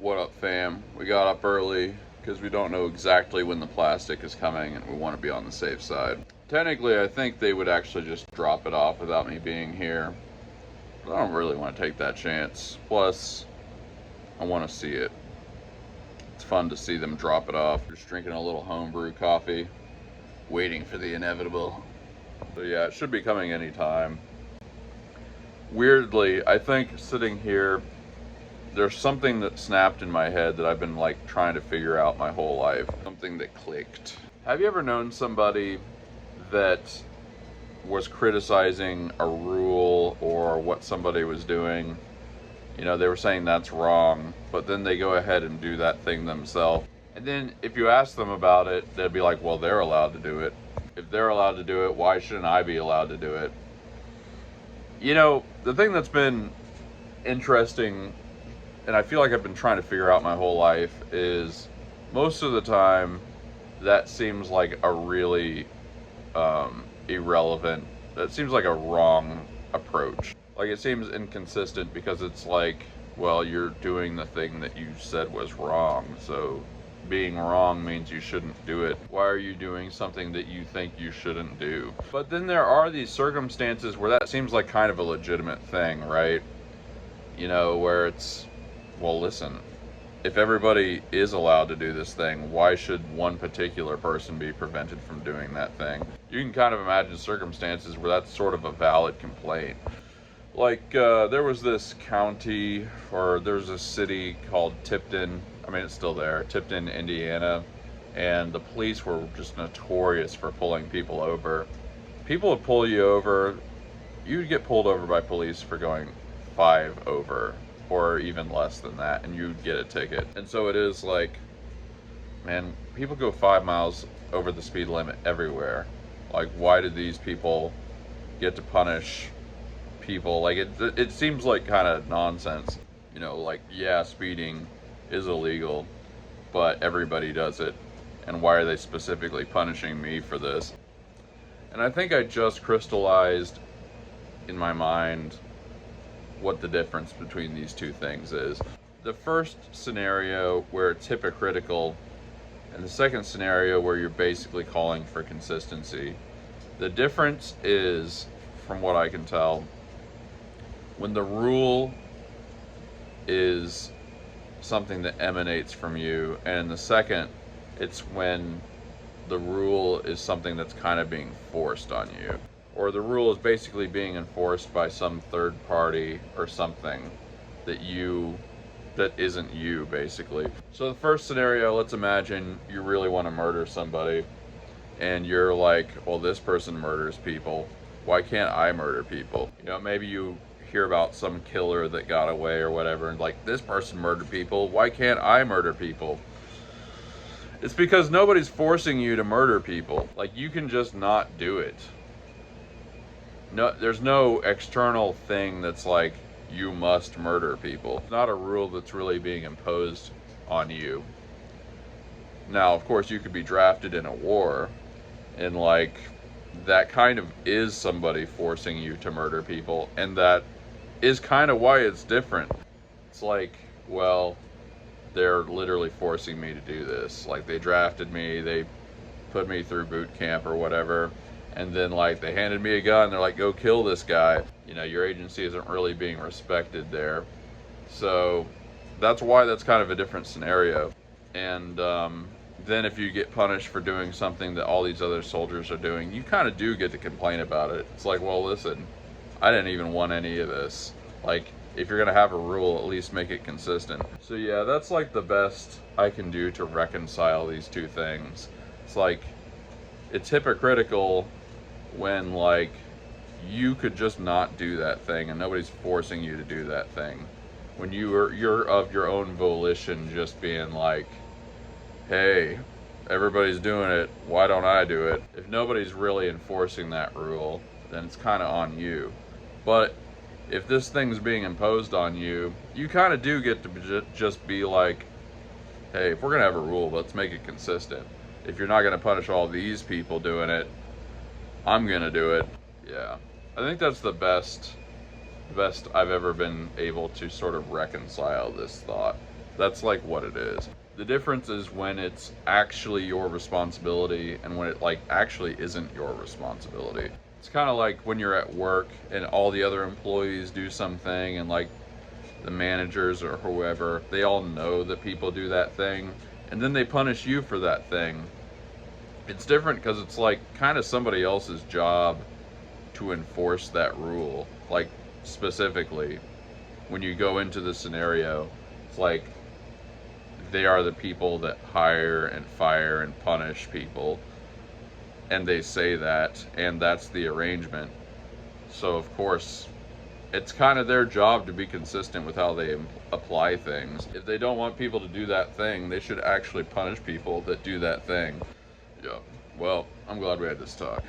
What up, fam? We got up early because we don't know exactly when the plastic is coming and we want to be on the safe side. Technically, I think they would actually just drop it off without me being here. But I don't really want to take that chance. Plus, I want to see it. It's fun to see them drop it off. Just drinking a little homebrew coffee, waiting for the inevitable. So yeah, it should be coming anytime. Weirdly, I think sitting here, there's something that snapped in my head that I've been like trying to figure out my whole life. Something that clicked. Have you ever known somebody that was criticizing a rule or what somebody was doing? You know, they were saying that's wrong, but then they go ahead and do that thing themselves. And then if you ask them about it, they'd be like, well, they're allowed to do it. If they're allowed to do it, why shouldn't I be allowed to do it? You know, the thing that's been interesting, and I feel like I've been trying to figure out my whole life, is most of the time that seems like a really irrelevant, that seems like a wrong approach. Like, it seems inconsistent because it's like, well, you're doing the thing that you said was wrong, so being wrong means you shouldn't do it. Why are you doing something that you think you shouldn't do? But then there are these circumstances where that seems like kind of a legitimate thing, right? You know, where it's, well, listen, if everybody is allowed to do this thing, why should one particular person be prevented from doing that thing? You can kind of imagine circumstances where that's sort of a valid complaint. Like, there was this county, or there's a city called Tipton. I mean, it's still there, Tipton, Indiana. And the police were just notorious for pulling people over. People would pull you over. You would get pulled over by police for going 5 over, or even less than that, and you'd get a ticket. And so it is like, man, people go 5 miles over the speed limit everywhere. Like, why do these people get to punish people? Like, it seems like kind of nonsense. You know, like, yeah, speeding is illegal, but everybody does it, and why are they specifically punishing me for this? And I think I just crystallized in my mind what the difference between these two things is. The first scenario where it's hypocritical, and the second scenario where you're basically calling for consistency. The difference is, from what I can tell, when the rule is something that emanates from you, and in the second, it's when the rule is something that's kind of being forced on you, or the rule is basically being enforced by some third party or something that isn't you, basically. So the first scenario, let's imagine you really want to murder somebody, and you're like, well, this person murders people, why can't I murder people? You know, maybe you hear about some killer that got away or whatever, and like, this person murdered people, why can't I murder people? It's because nobody's forcing you to murder people. Like, you can just not do it. No, there's no external thing that's like, you must murder people. It's not a rule that's really being imposed on you. Now, of course, you could be drafted in a war, and like, that kind of is somebody forcing you to murder people, and that is kind of why it's different. It's like, well, they're literally forcing me to do this. Like, they drafted me, they put me through boot camp or whatever, and then like, they handed me a gun, they're like, go kill this guy. You know, your agency isn't really being respected there. So that's why that's kind of a different scenario. And then if you get punished for doing something that all these other soldiers are doing, you kind of do get to complain about it. It's like, well, listen, I didn't even want any of this. Like, if you're gonna have a rule, at least make it consistent. So yeah, that's like the best I can do to reconcile these two things. It's like, it's hypocritical when like, you could just not do that thing and nobody's forcing you to do that thing. When you're of your own volition, just being like, hey, everybody's doing it, why don't I do it? If nobody's really enforcing that rule, then it's kind of on you. But if this thing's being imposed on you, you kind of do get to just be like, hey, if we're gonna have a rule, let's make it consistent. If you're not gonna punish all these people doing it, I'm gonna do it. Yeah, I think that's the best I've ever been able to sort of reconcile this thought. That's like what it is. The difference is when it's actually your responsibility and when it like actually isn't your responsibility. It's kind of like when you're at work and all the other employees do something, and like the managers or whoever, they all know that people do that thing, and then they punish you for that thing. It's different because it's like kind of somebody else's job to enforce that rule. Like specifically, when you go into the scenario, it's like they are the people that hire and fire and punish people, and they say that, and that's the arrangement. So of course it's kind of their job to be consistent with how they apply things. If they don't want people to do that thing, they should actually punish people that do that thing. Yeah, well, I'm glad we had this talk.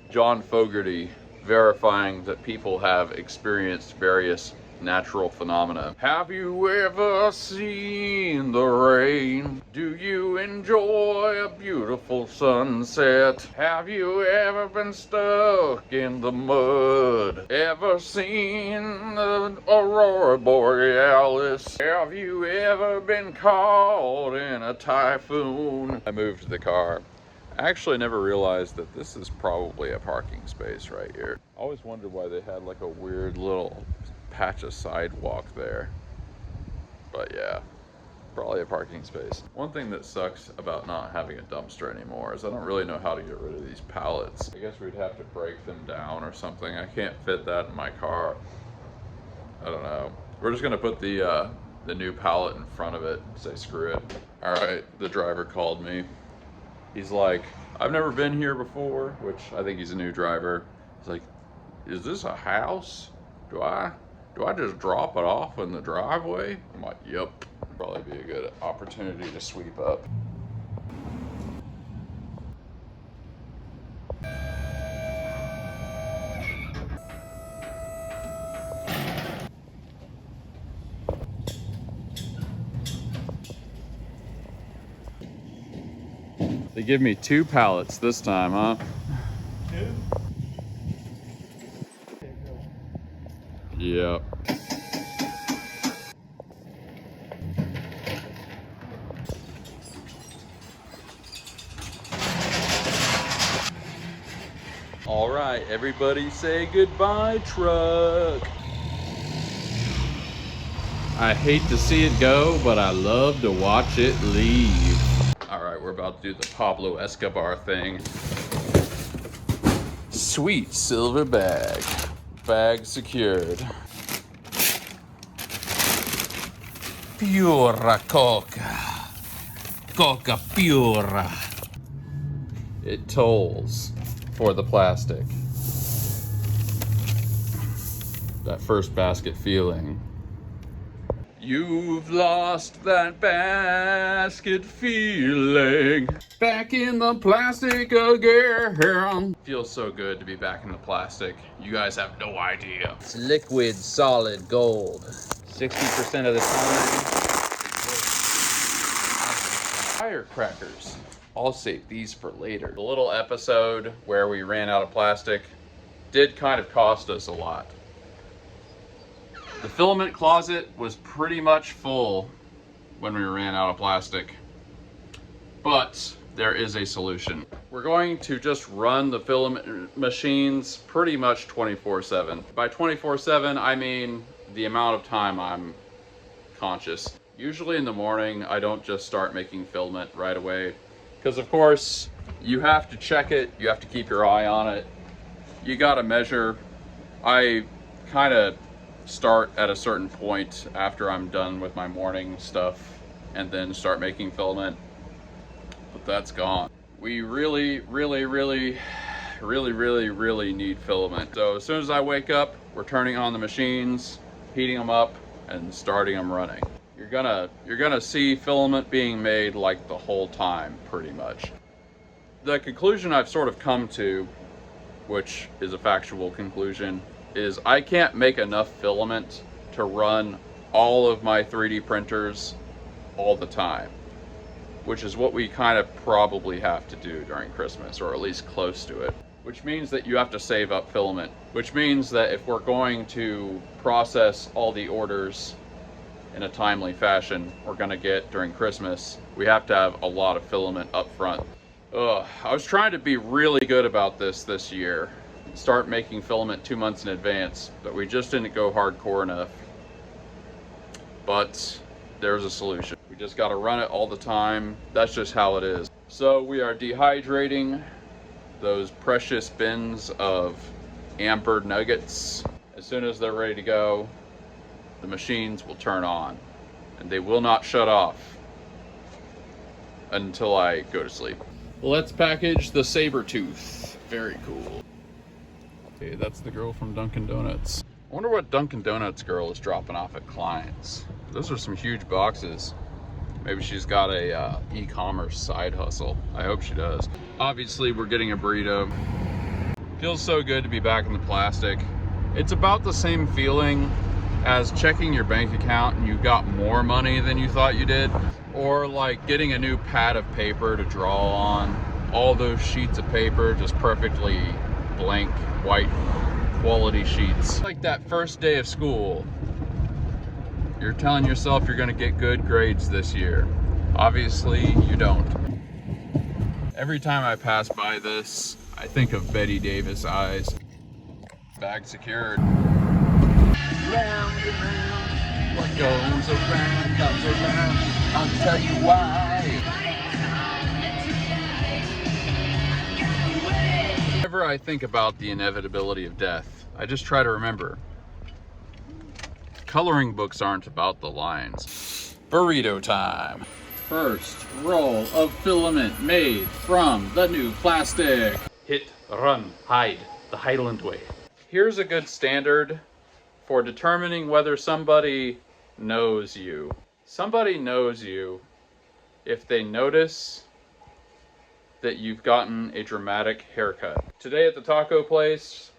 John Fogerty, verifying that people have experienced various natural phenomena. Have you ever seen the rain? Do you enjoy a beautiful sunset? Have you ever been stuck in the mud? Ever seen the aurora borealis? Have you ever been caught in a typhoon? I moved the car. I actually never realized that this is probably a parking space right here. I always wondered why they had like a weird little patch of sidewalk there. But yeah, probably a parking space. One thing that sucks about not having a dumpster anymore is I don't really know how to get rid of these pallets. I guess we'd have to break them down or something. I can't fit that in my car. I don't know. We're just gonna put the new pallet in front of it and say screw it. All right, the driver called me. He's like, I've never been here before, which I think he's a new driver. He's like, is this a house? Do I just drop it off in the driveway? I'm like, yep. Probably be a good opportunity to sweep up. They give me 2 pallets this time, huh? 2? Yep. All right, everybody say goodbye, truck. I hate to see it go, but I love to watch it leave. All right, we're about to do the Pablo Escobar thing. Sweet silver bag. Bag secured. Pura coca. Coca pura. It tolls for the plastic. That first basket feeling. You've lost that basket feeling. Back in the plastic again. Feels so good to be back in the plastic. You guys have no idea. It's liquid solid gold. 60% of the time. Firecrackers. I'll save these for later. The little episode where we ran out of plastic did kind of cost us a lot. The filament closet was pretty much full when we ran out of plastic, but there is a solution. We're going to just run the filament machines pretty much 24/7. By 24/7, I mean the amount of time I'm conscious. Usually in the morning, I don't just start making filament right away, because of course you have to check it, you have to keep your eye on it, you gotta measure. I kind of start at a certain point after I'm done with my morning stuff and then start making filament, but that's gone. We really need filament. So as soon as I wake up, we're turning on the machines, heating them up, and starting them running. You're gonna see filament being made like the whole time, pretty much. The conclusion I've sort of come to, which is a factual conclusion, is I can't make enough filament to run all of my 3D printers all the time, which is what we kind of probably have to do during Christmas, or at least close to it. which means that you have to save up filament, which means that if we're going to process all the orders in a timely fashion we're gonna get during Christmas, we have to have a lot of filament up front. I was trying to be really good about this year. Start making filament 2 months in advance, but we just didn't go hardcore enough. But there's a solution. We just gotta run it all the time. That's just how it is. So we are dehydrating those precious bins of amber nuggets. As soon as they're ready to go, the machines will turn on, and they will not shut off until I go to sleep. Let's package the Sabertooth. Very cool. Okay, that's the girl from Dunkin' Donuts. I wonder what Dunkin' Donuts girl is dropping off at clients. Those are some huge boxes. Maybe she's got a e-commerce side hustle. I hope she does. Obviously, we're getting a burrito. Feels so good to be back in the plastic. It's about the same feeling as checking your bank account and you got more money than you thought you did, or like getting a new pad of paper to draw on. All those sheets of paper, just perfectly blank, white, quality sheets. Like that first day of school. You're telling yourself you're gonna get good grades this year. Obviously, you don't. Every time I pass by this, I think of Betty Davis eyes. Bag secured. Round and round, what goes around comes around. I'll tell you why. Whenever I think about the inevitability of death, I just try to remember, coloring books aren't about the lines. Burrito time. First roll of filament made from the new plastic. Hit, run, hide, the Highland way. Here's a good standard for determining whether somebody knows you. Somebody knows you if they notice that you've gotten a dramatic haircut. Today at the taco place,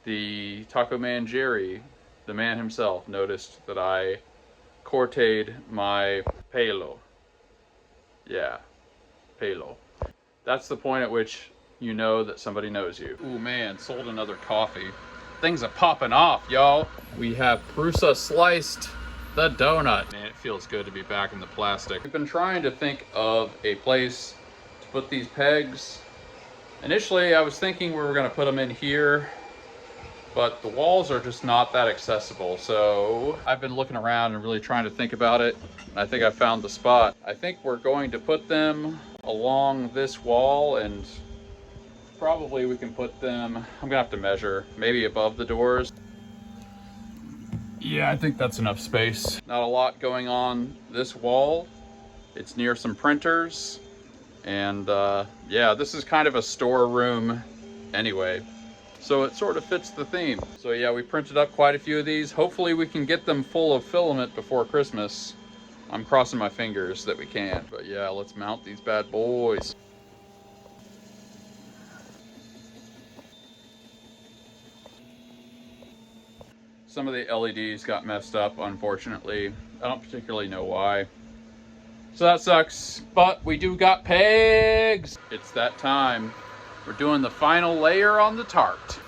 the taco man Jerry, the man himself, noticed that I corted my pelo. Yeah, pelo. That's the point at which you know that somebody knows you. Ooh man, sold another coffee. Things are popping off, y'all. We have Prusa sliced the donut. Man, it feels good to be back in the plastic. We've been trying to think of a place to put these pegs. Initially, I was thinking we were gonna put them in here, but the walls are just not that accessible. So I've been looking around and really trying to think about it. And I think I found the spot. I think we're going to put them along this wall, and probably we can put them, I'm gonna have to measure, maybe above the doors. Yeah, I think that's enough space. Not a lot going on this wall. It's near some printers. And yeah, this is kind of a storeroom anyway. So it sort of fits the theme. So yeah, we printed up quite a few of these. Hopefully we can get them full of filament before Christmas. I'm crossing my fingers that we can. But yeah, let's mount these bad boys. Some of the LEDs got messed up, unfortunately. I don't particularly know why. So that sucks, but we do got pegs. It's that time. We're doing the final layer on the tart.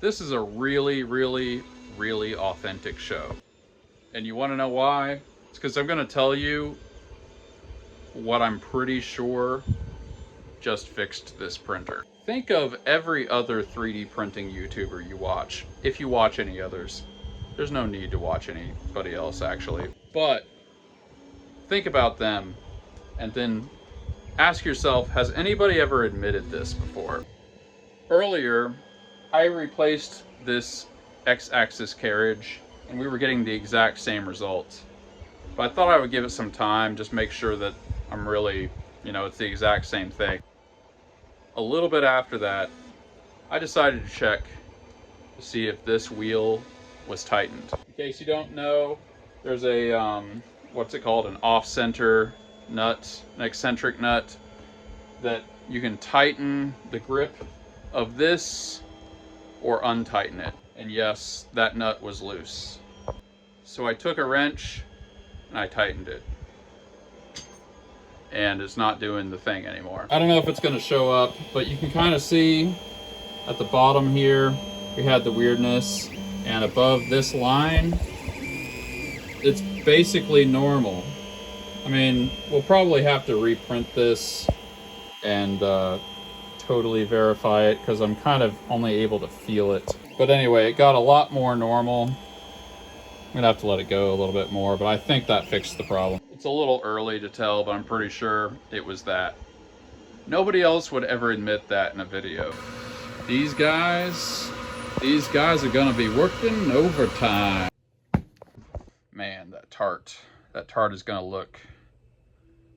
This is a really, really, really authentic show. And you wanna know why? It's because I'm gonna tell you what I'm pretty sure just fixed this printer. Think of every other 3D printing YouTuber you watch, if you watch any others. There's no need to watch anybody else, actually. But think about them, and then ask yourself, has anybody ever admitted this before? Earlier, I replaced this X-axis carriage, and we were getting the exact same results. But I thought I would give it some time, just make sure that I'm really, it's the exact same thing. A little bit after that, I decided to check to see if this wheel was tightened. In case you don't know, there's a, what's it called? An off-center nut, an eccentric nut, that you can tighten the grip of this or untighten it. And yes, that nut was loose. So I took a wrench and I tightened it. and it's not doing the thing anymore. I don't know if it's going to show up, but you can kind of see at the bottom here, we had the weirdness, and above this line, it's basically normal. I mean, we'll probably have to reprint this and totally verify it, because I'm kind of only able to feel it. But anyway, it got a lot more normal. I'm gonna have to let it go a little bit more, but I think that fixed the problem. It's a little early to tell, but I'm pretty sure it was that. Nobody else would ever admit that in a video. These guys are gonna be working overtime. Man, that tart is gonna look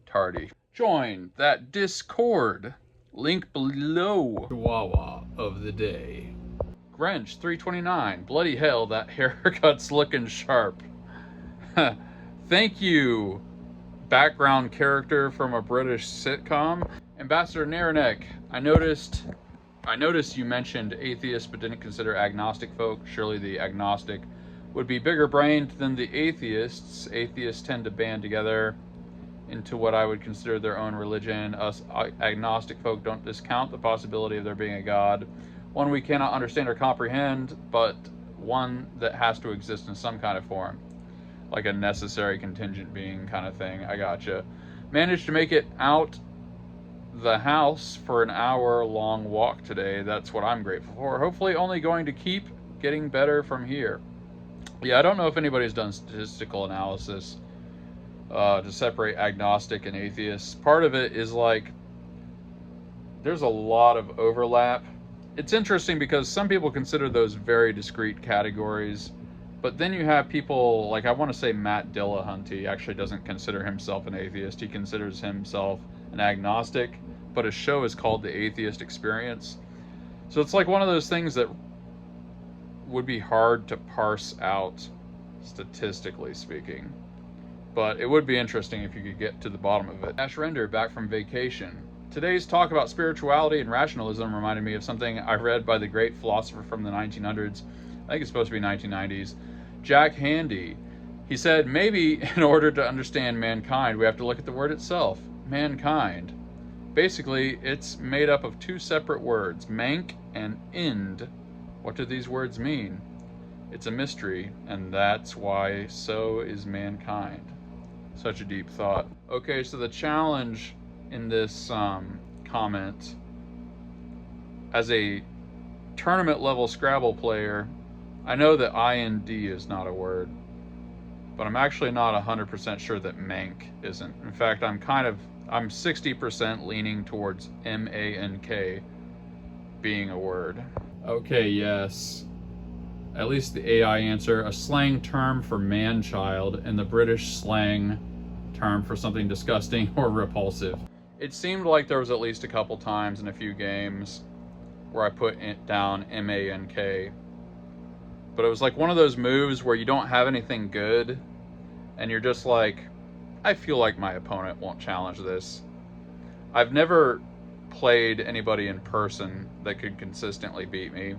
tardy. Join that Discord. Link below. Chihuahua of the day. Grinch 329. Bloody hell, that haircut's looking sharp. Thank you, background character from a British sitcom. Ambassador Naranek, I noticed you mentioned atheists but didn't consider agnostic folk. Surely the agnostic would be bigger brained than the atheists. Atheists tend to band together into what I would consider their own religion. Us agnostic folk don't discount the possibility of there being a God, one we cannot understand or comprehend, but one that has to exist in some kind of form, like a necessary contingent being kind of thing. I gotcha. Managed to make it out the house for an hour-long walk today. That's what I'm grateful for. Hopefully only going to keep getting better from here. Yeah, I don't know if anybody's done statistical analysis to separate agnostic and atheists. Part of it is like there's a lot of overlap. It's interesting because some people consider those very discrete categories, but then you have people like, I want to say Matt Dillahunty actually doesn't consider himself an atheist. He considers himself an agnostic, but his show is called The Atheist Experience. So it's like one of those things that would be hard to parse out statistically speaking. But it would be interesting if you could get to the bottom of it. Ash Render, back from vacation. Today's talk about spirituality and rationalism reminded me of something I read by the great philosopher from the 1900s. I think it's supposed to be 1990s. Jack Handy. He said, maybe in order to understand mankind, we have to look at the word itself. Mankind. Basically, it's made up of two separate words, mank and ind. What do these words mean? It's a mystery, and that's why so is mankind. Such a deep thought. Okay, so the challenge in this comment, as a tournament level Scrabble player, I know that IND is not a word, but I'm actually not 100% sure that mank isn't. In fact, I'm 60% leaning towards MANK being a word. Okay, yes. At least the AI answer, a slang term for man-child, and the British slang term for something disgusting or repulsive. It seemed like there was at least a couple times in a few games where I put it down MANK. But it was like one of those moves where you don't have anything good, and you're just like, I feel like my opponent won't challenge this. I've never played anybody in person that could consistently beat me.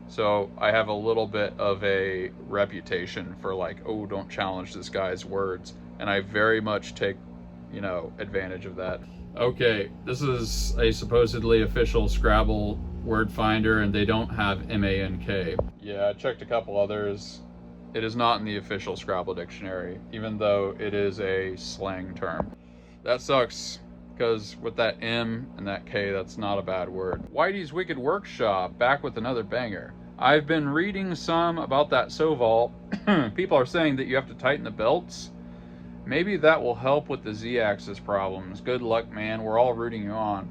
So I have a little bit of a reputation for like, oh, don't challenge this guy's words. And I very much take, advantage of that. Okay, this is a supposedly official Scrabble word finder, and they don't have MANK. Yeah, I checked a couple others. It is not in the official Scrabble dictionary, even though it is a slang term. That sucks, because with that M and that K, that's not a bad word. Whitey's Wicked Workshop, back with another banger. I've been reading some about that Soval. People are saying that you have to tighten the belts. Maybe that will help with the Z-axis problems. Good luck, man. We're all rooting you on.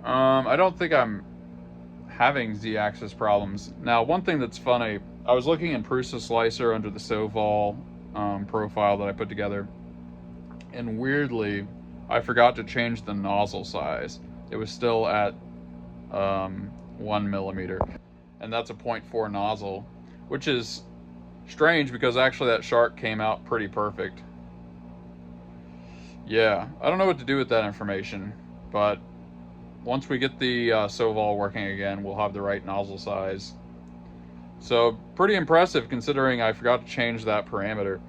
I don't think I'm having Z-axis problems. Now, one thing that's funny, I was looking in Prusa Slicer under the Soval profile that I put together, and weirdly, I forgot to change the nozzle size. It was still at 1 millimeter, and that's a 0.4 nozzle, which is strange because actually that shark came out pretty perfect. Yeah, I don't know what to do with that information, but once we get the Soval working again, we'll have the right nozzle size. So pretty impressive considering I forgot to change that parameter.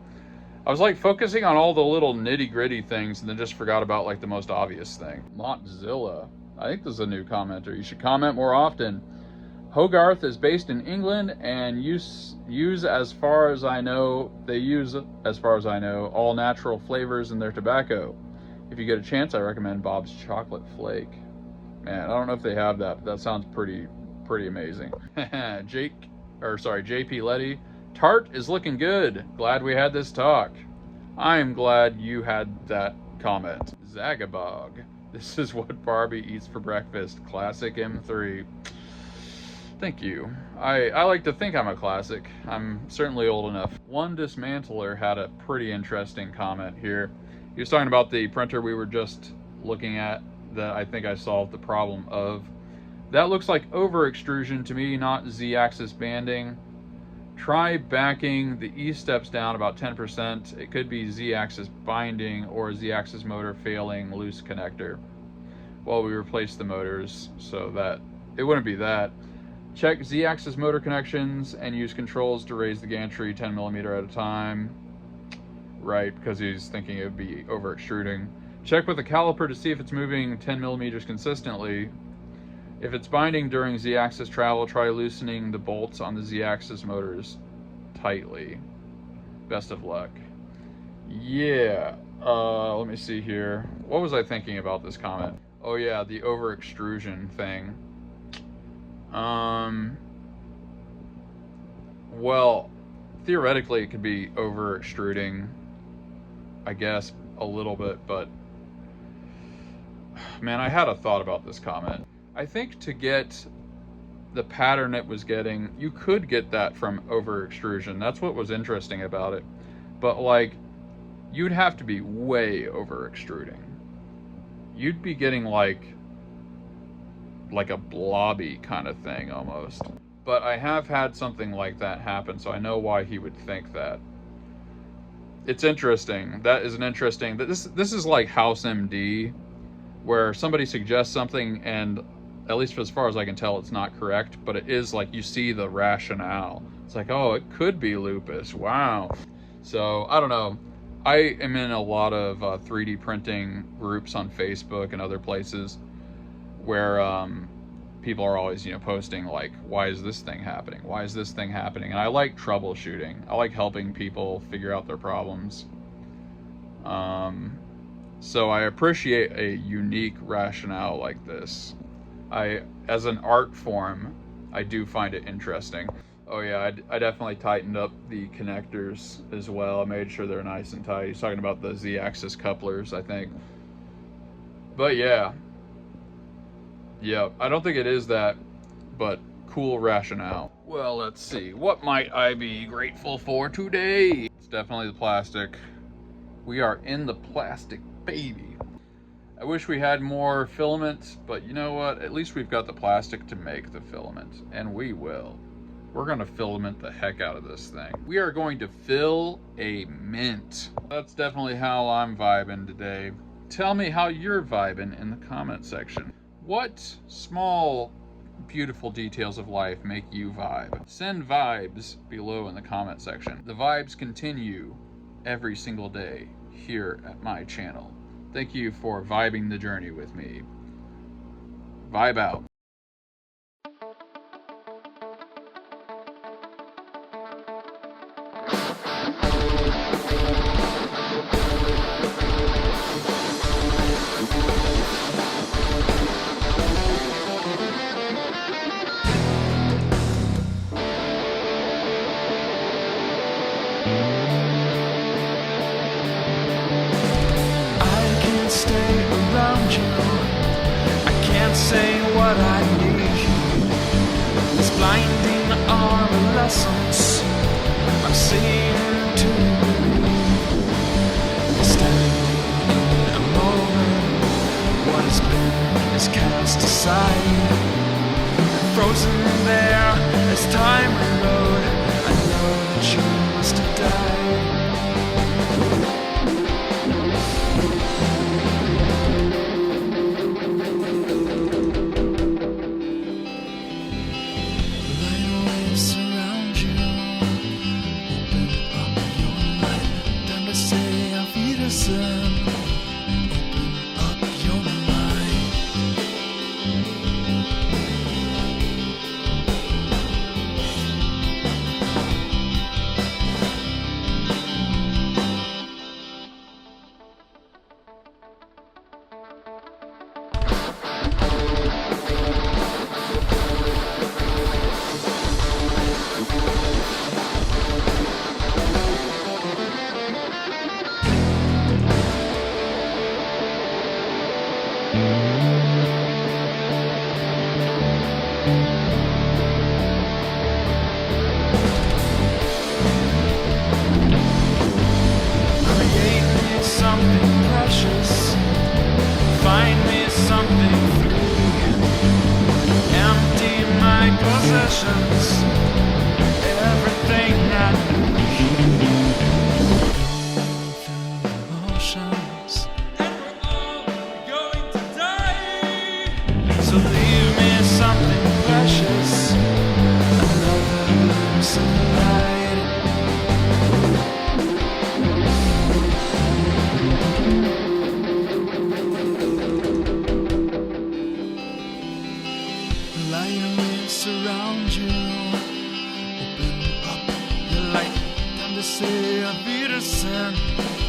I was like focusing on all the little nitty gritty things and then just forgot about like the most obvious thing. Montzilla. I think this is a new commenter. You should comment more often. Hogarth is based in England and use as far as I know, all natural flavors in their tobacco. If you get a chance, I recommend Bob's Chocolate Flake. Man, I don't know if they have that, but that sounds pretty amazing. JP Letty. Tart is looking good. Glad we had this talk. I am glad you had that comment. Zagabog. This is what Barbie eats for breakfast. Classic M3. Thank you. I like to think I'm a classic. I'm certainly old enough. One Dismantler had a pretty interesting comment here. He was talking about the printer we were just looking at that I think I solved the problem of. That looks like over extrusion to me, not Z-axis banding. Try backing the E steps down about 10%. It could be Z-axis binding or Z-axis motor failing loose connector. Well, we replaced the motors so that it wouldn't be that. Check Z-axis motor connections and use controls to raise the gantry 10 millimeter at a time. Right, because he's thinking it would be over extruding. Check with the caliper to see if it's moving 10 millimeters consistently. If it's binding during Z-axis travel, try loosening the bolts on the Z-axis motors tightly. Best of luck. Yeah, let me see here. What was I thinking about this comment? Oh yeah, the over extrusion thing. Well, theoretically it could be over extruding, I guess, a little bit, but man, I had a thought about this comment. I think to get the pattern it was getting, you could get that from over extrusion. That's what was interesting about it. But like, you'd have to be way over extruding. You'd be getting like a blobby kind of thing almost. But I have had something like that happen, so I know why he would think that. It's interesting. That is an interesting, this is like House MD, where somebody suggests something and at least as far as I can tell, it's not correct, but it is like you see the rationale. It's like, oh, it could be lupus. Wow. So I don't know. I am in a lot of 3D printing groups on Facebook and other places where people are always, posting like, why is this thing happening? Why is this thing happening? And I like troubleshooting. I like helping people figure out their problems. So I appreciate a unique rationale like this. As an art form, I do find it interesting. Oh yeah, I definitely tightened up the connectors as well. I made sure they're nice and tight. He's talking about the Z-axis couplers, I think. But yeah, I don't think it is that, but cool rationale. Well, let's see. What might I be grateful for today? It's definitely the plastic. We are in the plastic, baby. I wish we had more filament, but you know what? At least we've got the plastic to make the filament, and we will. We're gonna filament the heck out of this thing. We are going to fill a mint. That's definitely how I'm vibing today. Tell me how you're vibing in the comment section. What small, beautiful details of life make you vibe? Send vibes below in the comment section. The vibes continue every single day here at my channel. Thank you for vibing the journey with me. Vibe out. Stay around you. I can't say what I need. This blinding adolescence I'm seeing to standing in a moment. What has been is cast aside, frozen there as time rode. I know that you must have died. sunlight. Lions around you, open up your light, time to say a Wiedersehen.